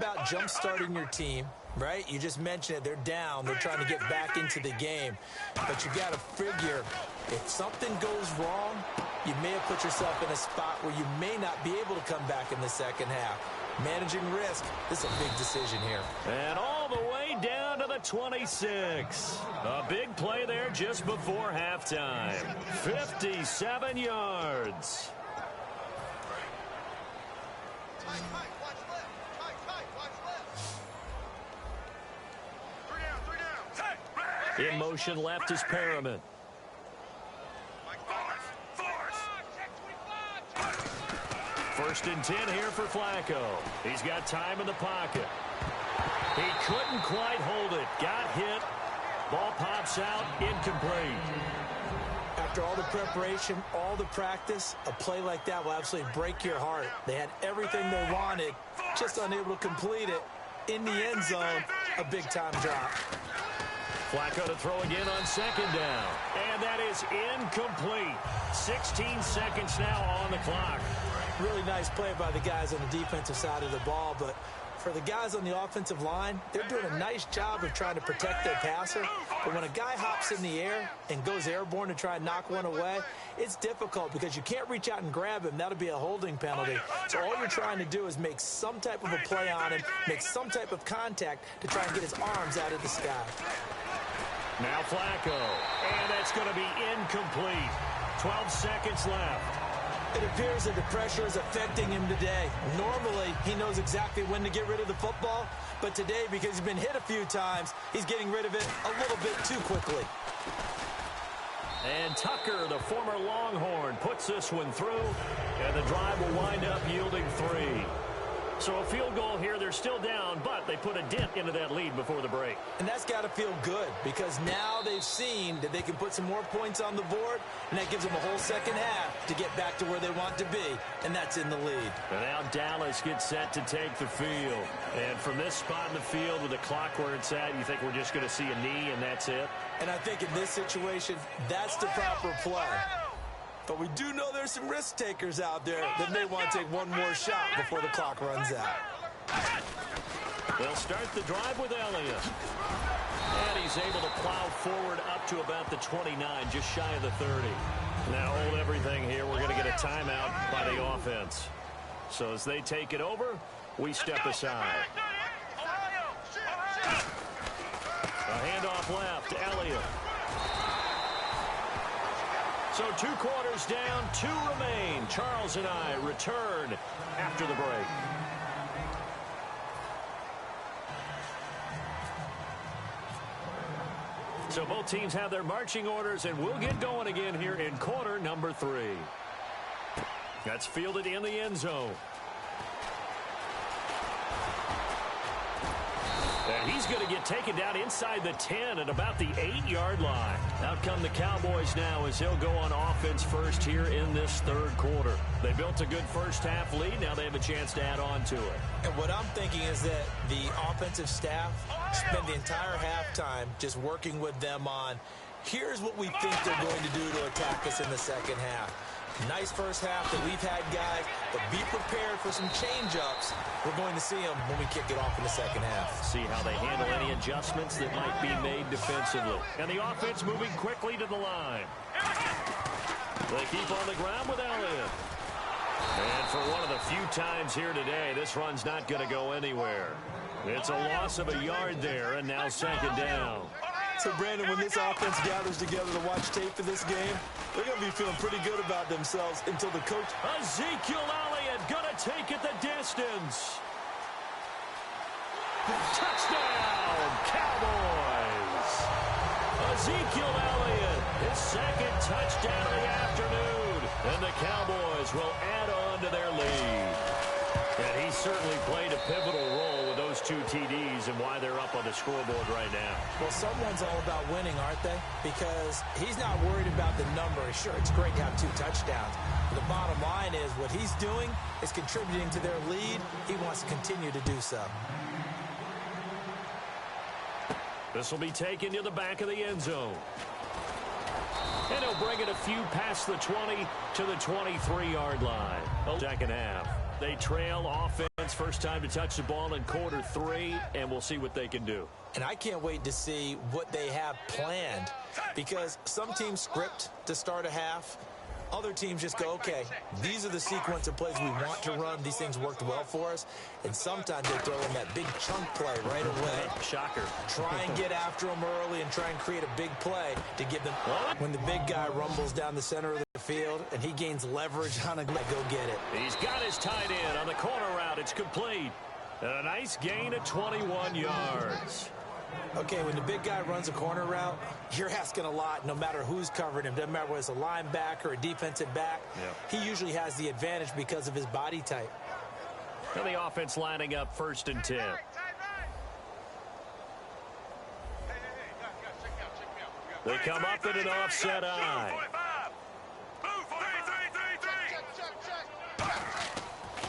about jump-starting your team, right? You just mentioned it. They're down. They're trying to get back into the game. But you got to figure if something goes wrong, you may have put yourself in a spot where you may not be able to come back in the second half. Managing risk, this is a big decision here. And all the way down to the 26. A big play there just before halftime. 57 yards. In motion left is Perriman. First and 10 here for Flacco. He's got time in the pocket. He couldn't quite hold it. Got hit. Ball pops out. Incomplete. After all the preparation, all the practice, a play like that will absolutely break your heart. They had everything they wanted, just unable to complete it. In the end zone, a big-time drop. Flacco to throw again on second down. And that is incomplete. 16 seconds now on the clock. Really nice play by the guys on the defensive side of the ball, but for the guys on the offensive line, they're doing a nice job of trying to protect their passer. But when a guy hops in the air and goes airborne to try and knock one away, it's difficult because you can't reach out and grab him. That'll be a holding penalty. So all you're trying to do is make some type of a play on him, make some type of contact to try and get his arms out of the sky. Now Flacco, and that's going to be incomplete. 12 seconds left. It appears that the pressure is affecting him today. Normally, he knows exactly when to get rid of the football, but today, because he's been hit a few times, he's getting rid of it a little bit too quickly. And Tucker, the former Longhorn, puts this one through, and the drive will wind up yielding 3. So a field goal here. They're still down, but they put a dent into that lead before the break. And that's got to feel good because now they've seen that they can put some more points on the board, and that gives them a whole second half to get back to where they want to be, and that's in the lead. And now Dallas gets set to take the field. And from this spot in the field with the clock where it's at, you think we're just going to see a knee and that's it? And I think in this situation, that's the proper play. But we do know there's some risk takers out there that may want to take one more shot before the clock runs out. They'll start the drive with Elliott. And he's able to plow forward up to about the 29, just shy of the 30. Now hold everything here. We're going to get a timeout by the offense. So as they take it over, we step aside. A handoff left, Elliott. So 2 quarters down, 2 remain. Charles and I return after the break. So both teams have their marching orders, and we'll get going again here in quarter number 3. That's fielded in the end zone. And he's going to get taken down inside the 10 at about the 8-yard line. Out come the Cowboys now as they'll go on offense first here in this third quarter. They built a good first-half lead. Now they have a chance to add on to it. And what I'm thinking is that the offensive staff spent the entire halftime just working with them on, here's what we think they're going to do to attack us in the second half. Nice first half that we've had, guys, but be prepared for some change-ups. We're going to see them when we kick it off in the second half. See how they handle any adjustments that might be made defensively. And the offense moving quickly to the line. They keep on the ground with Elliott. And for one of the few times here today, this run's not going to go anywhere. It's a loss of a yard there, and now second down. So, Brandon, when this offense gathers together to watch tape for this game, they're going to be feeling pretty good about themselves until the coach... Ezekiel Elliott going to take it the distance. Touchdown, Cowboys. Ezekiel Elliott, his second touchdown of the afternoon. And the Cowboys will add on to their lead. And he certainly played a pivotal role with those 2 TDs and why they're up on the scoreboard right now. Well, someone's all about winning, aren't they? Because he's not worried about the number. Sure, it's great to have 2 touchdowns. But the bottom line is what he's doing is contributing to their lead. He wants to continue to do so. This will be taken to the back of the end zone. And he'll bring it a few past the 20 to the 23-yard line. Second half. They trail offense offense. First time to touch the ball in quarter 3, and we'll see what they can do. And I can't wait to see what they have planned, because some teams script to start a half. Other teams just go, okay, these are the sequence of plays we want to run. These things worked well for us. And sometimes they throw in that big chunk play right away. Shocker. Try and get after them early and try and create a big play to give them. When the big guy rumbles down the center of the field and he gains leverage on a go get it. He's got his tight end on the corner route. It's complete. And a nice gain of 21 yards. Okay, when the big guy runs a corner route, you're asking a lot no matter who's covering him. Doesn't matter whether it's a linebacker or a defensive back. He usually has the advantage because of his body type. And the offense lining up 1st and 10. They come up in an offset eye.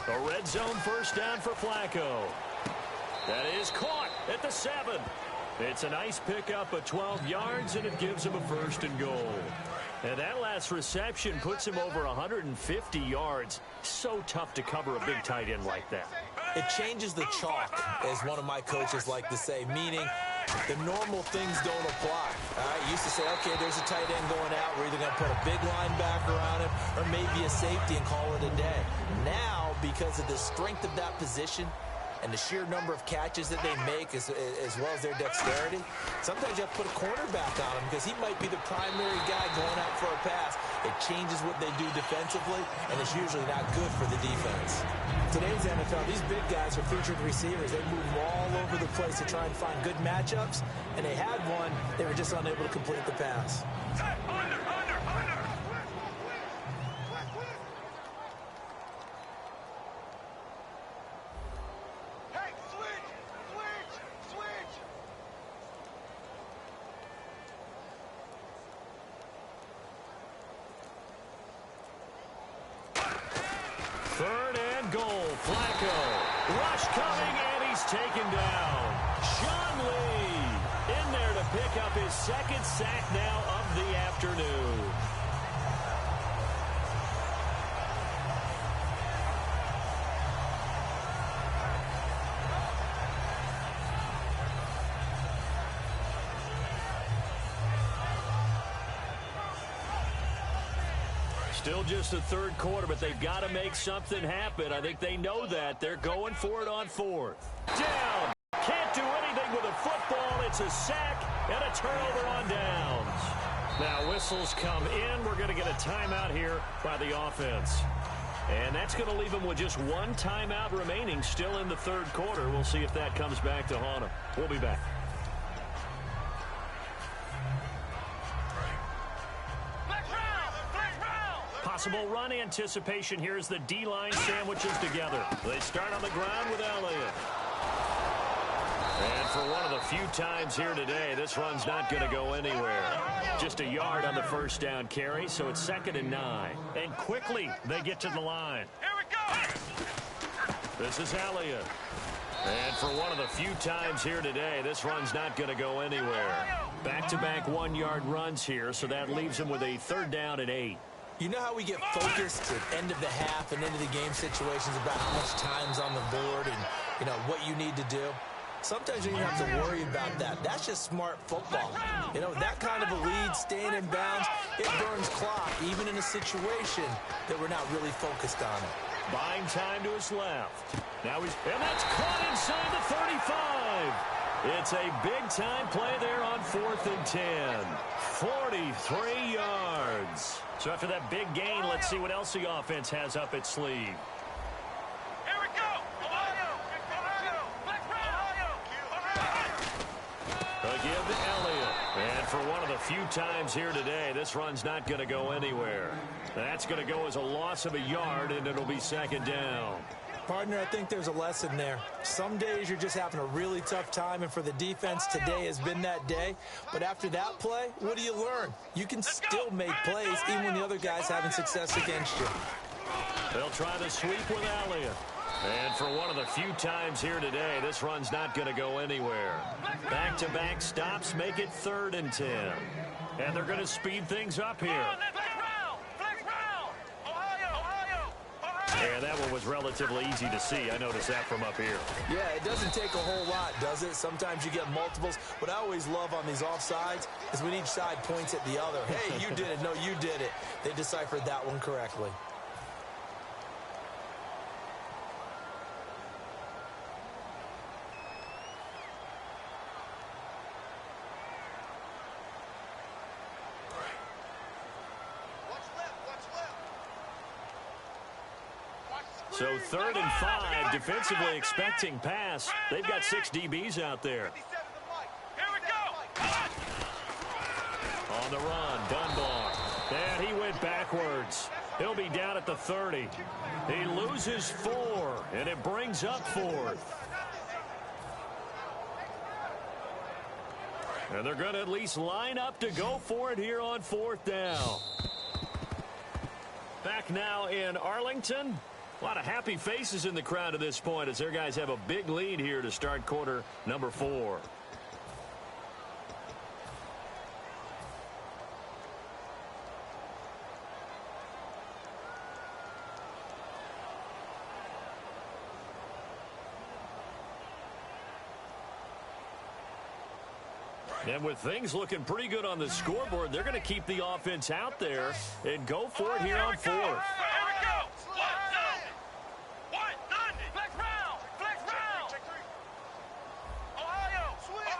A red zone first down for Flacco. That is caught at the 7. It's a nice pickup of 12 yards, and it gives him a 1st and goal. And that last reception puts him over 150 yards. So tough to cover a big tight end like that. It changes the chalk, as one of my coaches like to say, meaning the normal things don't apply. All right, used to say, okay, there's a tight end going out. We're either going to put a big linebacker on him or maybe a safety and call it a day. Now, because of the strength of that position and the sheer number of catches that they make as well as their dexterity, sometimes you have to put a cornerback on him because he might be the primary guy going out for a pass. It changes what they do defensively, and it's usually not good for the defense. Today's NFL, these big guys are featured receivers. They move all over the place to try and find good matchups, and they had one. They were just unable to complete the pass. Taken down. Sean Lee in there to pick up his 2nd sack now of the afternoon. Still just the 3rd quarter, but they've got to make something happen. I think they know that. They're going for it on 4th. Down. Can't do anything with a football. It's a sack and a turnover on downs. Now whistles come in. We're going to get a timeout here by the offense. And that's going to leave them with just one timeout remaining still in the 3rd quarter. We'll see if that comes back to haunt them. We'll be back. Possible run anticipation here as the D-line sandwiches together. They start on the ground with Elliott. And for one of the few times here today, this run's not going to go anywhere. Just a yard on the 1st down carry, so it's 2nd and 9. And quickly, they get to the line. Here we go! This is Elliott. And for one of the few times here today, this run's not going to go anywhere. Back-to-back 1-yard runs here, so that leaves them with a 3rd down and 8. You know how we get focused at end of the half and into the game situations about how much time's on the board and, you know, what you need to do? Sometimes you don't have to worry about that. That's just smart football. You know, that kind of a lead, staying in bounds, it burns clock, even in a situation that we're not really focused on it. Buying time to his left. Now and that's caught inside the 35. It's a big-time play there on 4th and 10. 43 yards. So after that big gain, let's see what else the offense has up its sleeve. Here we go! Ohio! Again to Elliott. And for one of the few times here today, this run's not going to go anywhere. That's going to go as a loss of a yard, and it'll be 2nd down. Partner, I think there's a lesson there. Some days you're just having a really tough time, and for the defense, today has been that day. But after that play, what do you learn? You can still make plays even when the other guy's having success against you. They'll try the sweep with Elliott. And for one of the few times here today, this run's not going to go anywhere. Back-to-back stops make it 3rd and 10. And they're going to speed things up here. And that one was relatively easy to see. I noticed that from up here. Yeah, it doesn't take a whole lot, does it? Sometimes you get multiples. What I always love on these offsides is when each side points at the other. Hey, you did it. No, you did it. They deciphered that one correctly. So 3rd and 5, defensively expecting pass. They've got 6 DBs out there. Here we go. On the run, Dunbar. And he went backwards. He'll be down at the 30. He loses 4, and it brings up 4th. And they're going to at least line up to go for it here on 4th down. Back now in Arlington. A lot of happy faces in the crowd at this point as their guys have a big lead here to start quarter number 4. And with things looking pretty good on the scoreboard, they're going to keep the offense out there and go for it here on 4th. Here we go. What? Flex round. Flex round. Ohio. Switch.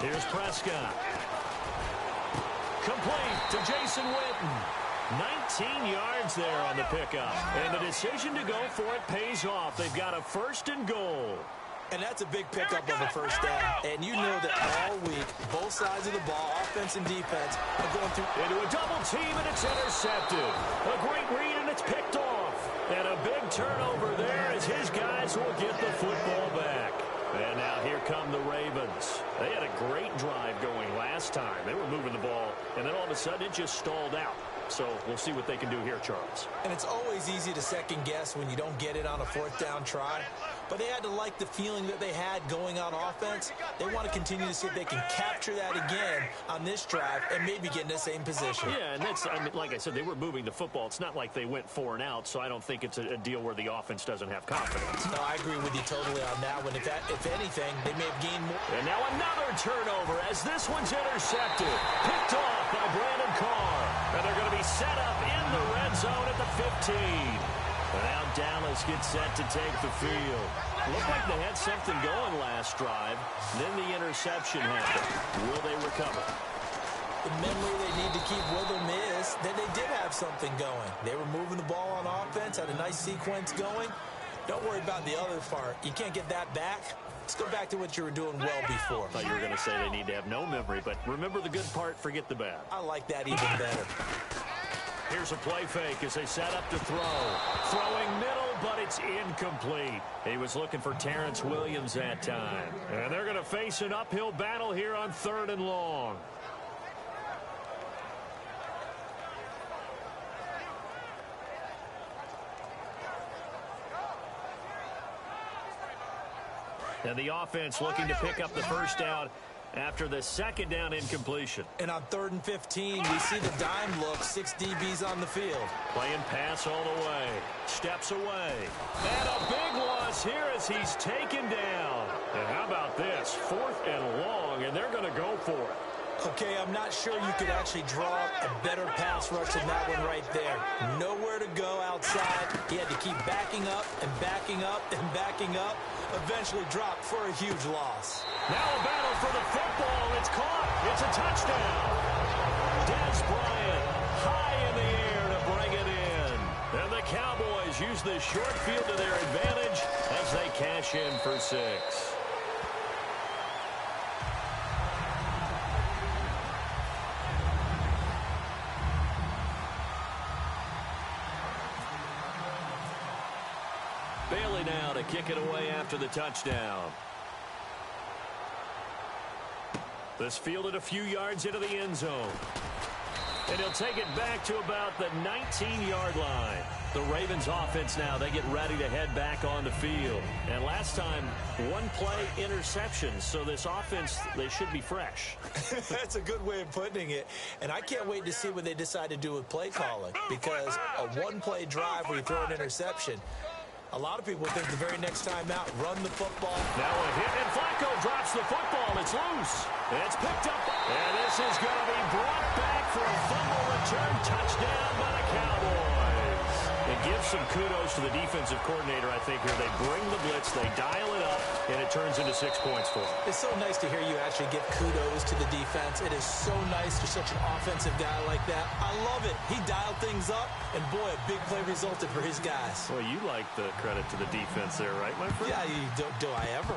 Here's Prescott. Complete to Jason Witten. 19 yards there on the pickup. And the decision to go for it pays off. They've got a 1st and goal. And that's a big pickup of a first down. And you know that all week, both sides of the ball, offense and defense, are going through. Into a double team, and it's intercepted. A great read, and it's picked off. And a big turnover there as his guys will get the football back. And now here come the Ravens. They had a great drive going last time. They were moving the ball, and then all of a sudden it just stalled out. So we'll see what they can do here, Charles. And it's always easy to second guess when you don't get it on a 4th down try. But they had to like the feeling that they had going on offense. They want to continue to see if they can capture that again on this drive and maybe get in the same position. Yeah, and that's, I mean, like I said, they were moving the football. It's not like they went 4 and out, so I don't think it's a deal where the offense doesn't have confidence. No, I agree with you totally on that one. If anything, they may have gained more. And now another turnover as this one's intercepted. Picked off by Brandon Carr. And they're going to be set up in the red zone at the 15. And now Dallas gets set to take the field. Looked like they had something going last drive. Then the interception happened. Will they recover? The memory they need to keep with them is that they did have something going. They were moving the ball on offense, had a nice sequence going. Don't worry about the other part. You can't get that back. Let's go back to what you were doing well before. I thought you were going to say they need to have no memory, but remember the good part, forget the bad. I like that even better. Here's a play fake as they set up to throw. Throwing middle, but it's incomplete. He was looking for Terrence Williams that time. And they're going to face an uphill battle here on 3rd and long. And the offense looking to pick up the first down after the 2nd down incompletion. And on 3rd and 15, we see the dime look, 6 DBs on the field. Playing pass all the way. Steps away. And a big loss here as he's taken down. And how about this? 4th and long, and they're going to go for it. Okay, I'm not sure you could actually draw a better pass rush than that one right there. Nowhere to go outside. He had to keep backing up and backing up and backing up. Eventually dropped for a huge loss. Now a battle for the football. It's caught. It's a touchdown. Dez Bryant high in the air to bring it in. And the Cowboys use the short field to their advantage as they cash in for 6. Bailey now to kick it away after the touchdown. This fielded a few yards into the end zone. And he'll take it back to about the 19-yard line. The Ravens offense now, they get ready to head back on the field. And last time, one play interception. So this offense, they should be fresh. That's a good way of putting it. And I can't wait to see what they decide to do with play calling. Because a one-play drive where you throw an interception, a lot of people think the very next time out, run the football. Now a hit, and Flacco drops the football. It's loose. It's picked up. And this is going to be brought back for a fumble return touchdown by the Cowboys. It gives some kudos to the defensive coordinator, I think, here. They bring the blitz, they dial it up, and it turns into 6 points for them. It's so nice to hear you actually give kudos to the defense. It is so nice to such an offensive guy like that. I love it. He dialed things up, and boy, a big play resulted for his guys. Well, you like the credit to the defense there, right, my friend? Yeah, do I ever?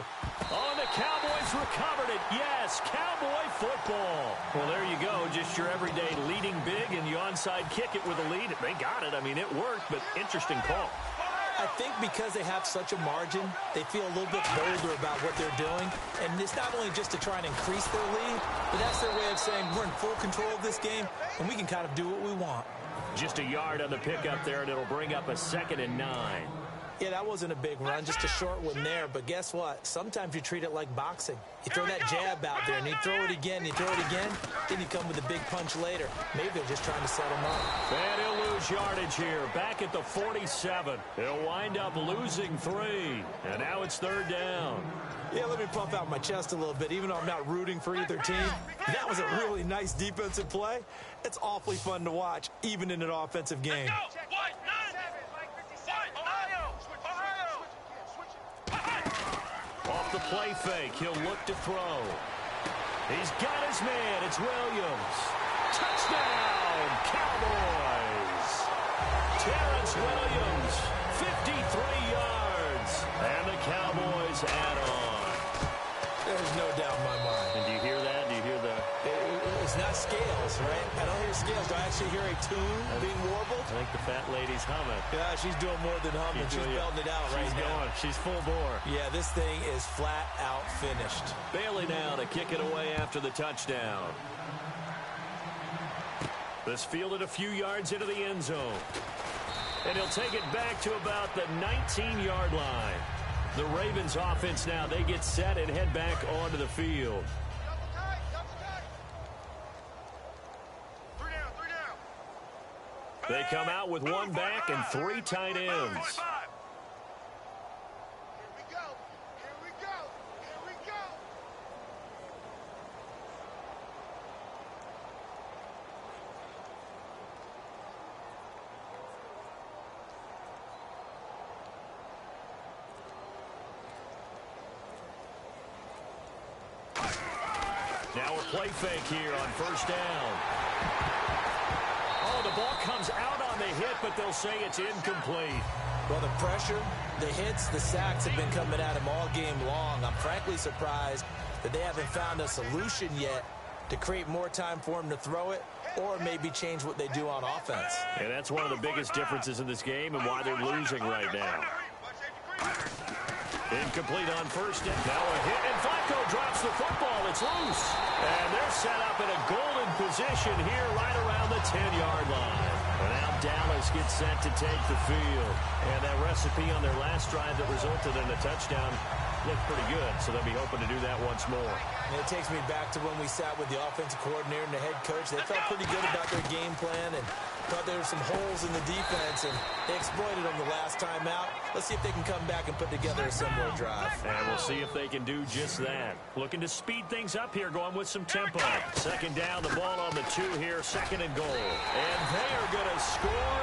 Oh, and the Cowboys recovered it. Yes, Cowboy football. Well, there you go. Just your everyday leading big, and you onside kick it with a lead. They got it. I mean, it worked, but interesting call. I think because they have such a margin, they feel a little bit bolder about what they're doing. And it's not only just to try and increase their lead, but that's their way of saying we're in full control of this game, and we can kind of do what we want. Just a yard on the pickup there, and it'll bring up a 2nd and 9. Yeah, that wasn't a big run, just a short one there. But guess what? Sometimes you treat it like boxing. You throw that jab out there, and you throw it again, then you come with a big punch later. Maybe they're just trying to set him up. And he'll lose yardage here, back at the 47. He'll wind up losing 3. And now it's 3rd down. Yeah, let me puff out my chest a little bit, even though I'm not rooting for either team. That was a really nice defensive play. It's awfully fun to watch, even in an offensive game. Off the play fake, he'll look to throw. He's got his man. It's Williams. Touchdown, Cowboys. Terrence Williams, 53 yards. And the Cowboys add on. There's no doubt in my mind. And do you hear that? Do you hear the... It's not scales, right? I don't hear scales. Do I actually hear a tune being warbled? I think the fat lady's humming. Yeah, she's doing more than humming. She's belting it out right now. She's going. She's full bore. Yeah, this thing is flat out finished. Bailey now to kick it away after the touchdown. This fielded a few yards into the end zone. And he'll take it back to about the 19-yard line. The Ravens offense now, they get set and head back onto the field. They come out with 1 back and 3 tight ends. Now a play fake here on 1st down. Oh, the ball comes out on the hit, but they'll say it's incomplete. Well, the pressure, the hits, the sacks have been coming at him all game long. I'm frankly surprised that they haven't found a solution yet to create more time for him to throw it or maybe change what they do on offense. And that's one of the biggest differences in this game and why they're losing right now. Incomplete on 1st down. Now a hit, and Flacco drops the football. It's loose. And they're set up in a golden position here right around the 10-yard line. And now Dallas gets set to take the field. And that recipe on their last drive that resulted in a touchdown looked pretty good, so they'll be hoping to do that once more. And it takes me back to when we sat with the offensive coordinator and the head coach. They felt pretty good about their game plan and thought there were some holes in the defense, and they exploited them the last time out. Let's see if they can come back and put together a similar drive. And we'll see if they can do just that. Looking to speed things up here, going with some tempo. 2nd down, the ball on the 2 here, 2nd and goal. And they are going to score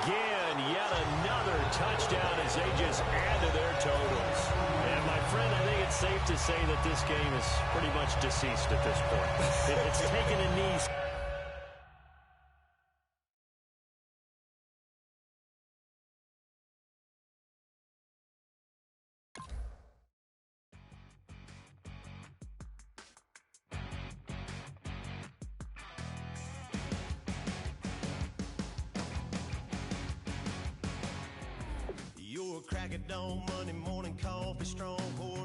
again. Yet another touchdown as they just add to their totals. And my friend, I think it's safe to say that this game is pretty much deceased at this point. It's taken a knee. You're a crack of dawn, Monday morning coffee, strong pour.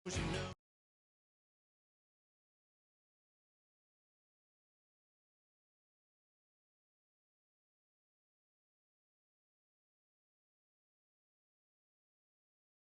You know